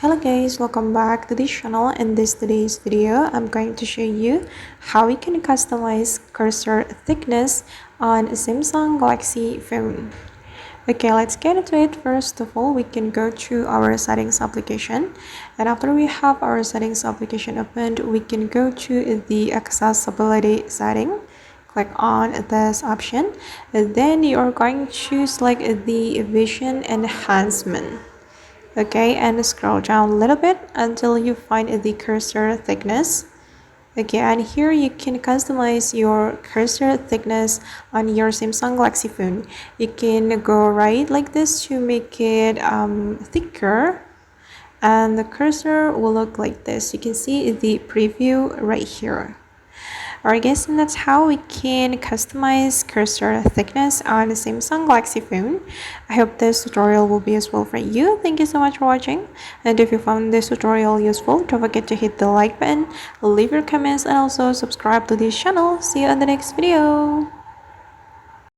Hello guys, welcome back to this channel. In today's video, I'm going to show you how we can customize cursor thickness on a Samsung Galaxy phone. Okay, let's get into it. First of all, we can go to our settings application, and after we have our settings application opened, we can go to the accessibility setting. Click on this option, and then you are going to select the vision enhancement. Okay, and scroll down a little bit until you find the cursor thickness. Okay, and here you can customize your cursor thickness on your Samsung Galaxy phone. You can go right like this to make it thicker, and the cursor will look like this. You can see the preview right here. Alright guys, and that's how we can customize cursor thickness on a Samsung Galaxy phone. I hope this tutorial will be useful for you. Thank you so much for watching, and if you found this tutorial useful, don't forget to hit the like button, leave your comments, and also subscribe to this channel. See you in the next video.